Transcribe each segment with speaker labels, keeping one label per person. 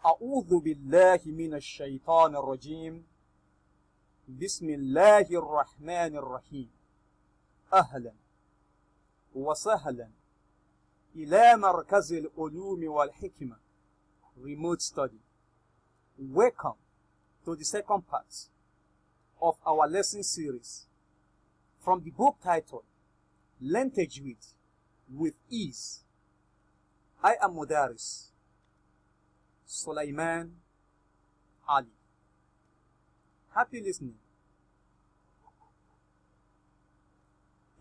Speaker 1: أعوذ بالله من الشيطان الرجيم بسم الله الرحمن الرحيم أهلا وسهلا إلى مركز العلوم والحكمة remote study. Welcome to the second part of our lesson series from the book titled Learn Tajweed with Ease. I am Mudaris Sulaiman Ali. Happy listening.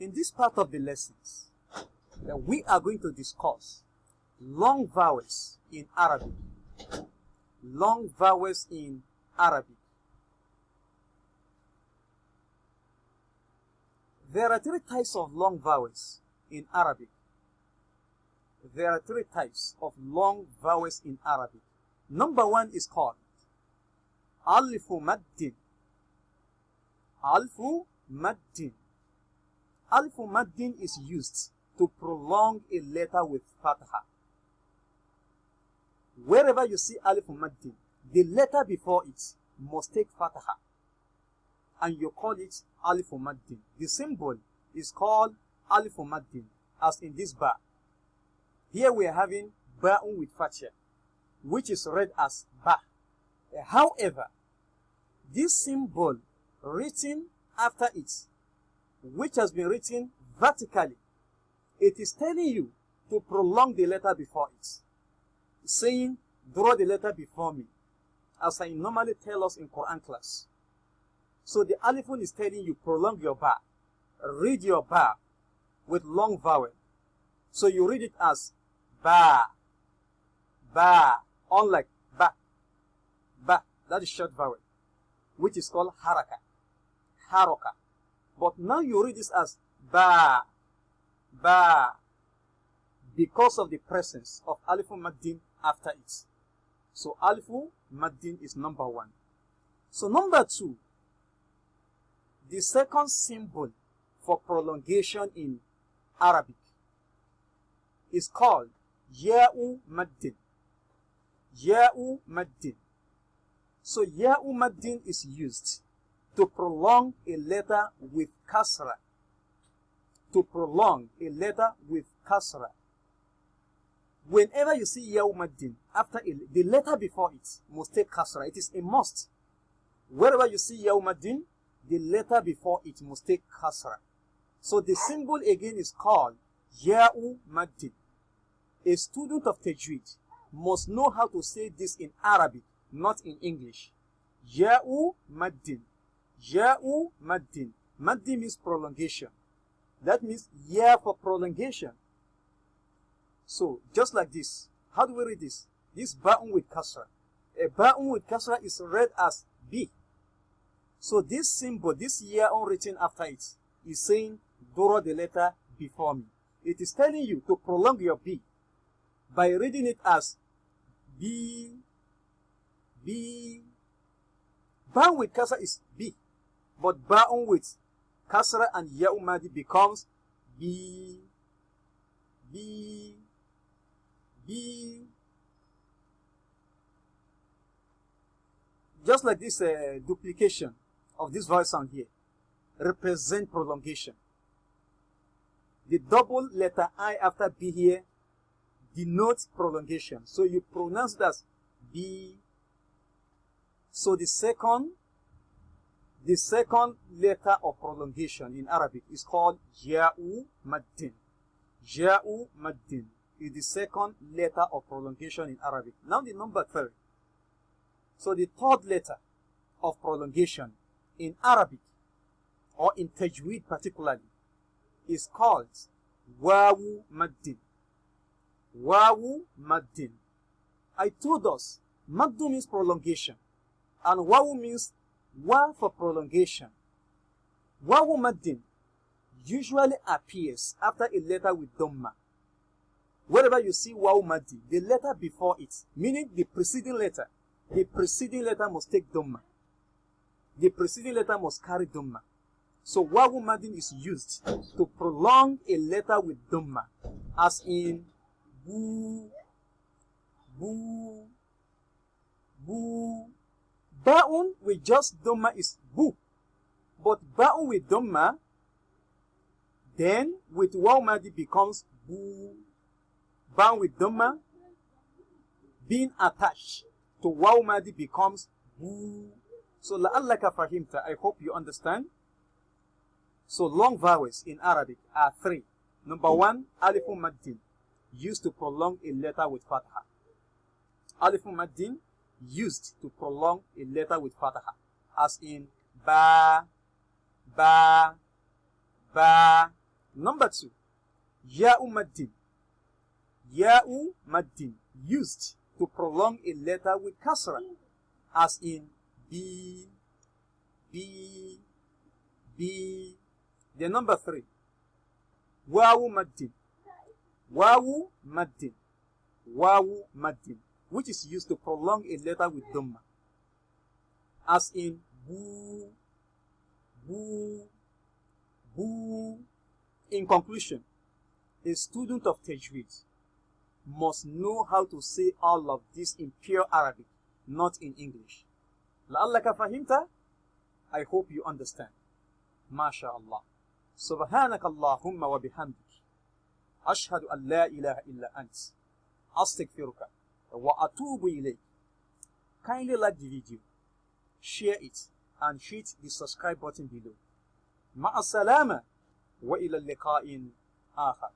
Speaker 1: In this part of the lessons, we are going to discuss long vowels in Arabic. Long vowels in Arabic. There are three types of long vowels in Arabic. There are three types of long vowels in Arabic. Number one is called Alfu Maddin. Alfu Maddin. Alfu Maddin is used to prolong a letter with fatha. Wherever you see Alfu Maddin, the letter before it must take fatha, and you call it Alfu Maddin. The symbol is called Alfu Maddin, as in this ba. Here we are having ba'un with fatha, which is read as ba. However, this symbol written after it, which has been written vertically, it is telling you to prolong the letter before it, saying, draw the letter before me, as I normally tell us in Quran class. So the alifun is telling you, prolong your ba. Read your ba with long vowel. So you read it as ba, ba, unlike ba, ba. That is short vowel, which is called haraka, haroka. But now you read this as ba, ba, because of the presence of Alifu Maddin after it. So Alifu Maddin is number one. So number two, the second symbol for prolongation in Arabic is called Ya'u Maddin. Ya'u Maddin. So Ya'u Maddin is used to prolong a letter with kasra. To prolong a letter with kasra. Whenever you see Ya'u Maddin, after the letter before it must take kasra. It is a must. Wherever you see Ya'u Maddin, the letter before it must take kasra. So the symbol again is called Ya'u Maddin. A student of Tajweed must know how to say this in Arabic, not in English. Ya'u Maddin. Ya'u Maddin. Maddin means prolongation. That means ya for prolongation. So, just like this. How do we read this? This ba'un with kasra. A ba'un with kasra is read as B. So this symbol, this ya'un written after it, is saying, draw the letter before me. It is telling you to prolong your B by reading it as B, B. Ba'un with kasra is B. But ba'un with kasra and ya'u madi becomes B, B, B. Just like this duplication of this vowel sound here represent prolongation. The double letter I after B here denotes prolongation. So you pronounce it as B. So the second letter of prolongation in Arabic is called Ya'u Maddin. Ya'u Maddin is the second letter of prolongation in Arabic. Now the number three. So the third letter of prolongation in Arabic, or in Tajweed particularly, is called Wawu Maddin. Wawu Maddin. I told us, Maddu means prolongation, and Wawu means wa for prolongation. Wawu Maddin usually appears after a letter with Dhamma. Wherever you see Wawu Maddin, the letter before it, meaning the preceding letter must take Dhamma. The preceding letter must carry Dhamma. So Wawu Maddin is used to prolong a letter with Dhamma, as in boo, boo, boo. Ba'un with just Dhamma is boo. But Ba'un with Dhamma, then with Waw Madi becomes boo. Ba'un with Dhamma being attached to Waw Madi becomes boo. So la'allaka fahimta, I hope you understand. So long vowels in Arabic are three. Number one, alifun maddin, used to prolong a letter with fatha. Alifun maddin, used to prolong a letter with fatha, as in ba, ba, ba. Number two, ya'u maddin. Ya'u maddin, used to prolong a letter with kasra, as in b, b, b. Then number three, wawu maddin. Wawu maddin. Wawu maddin, which is used to prolong a letter with dhamma, as in boo, boo, boo. In conclusion, a student of Tajweed must know how to say all of this in pure Arabic, not in English. La'allaka fahimta? I hope you understand. MashaAllah. Subhanaka Allahumma wa bihamdik. Ashhadu an la ilaha illa ant. Astaghfiruka wa atubu ilayk. Kindly like the video, share it, and hit the subscribe button below. Ma'as salama wa ila liqa'in akhar.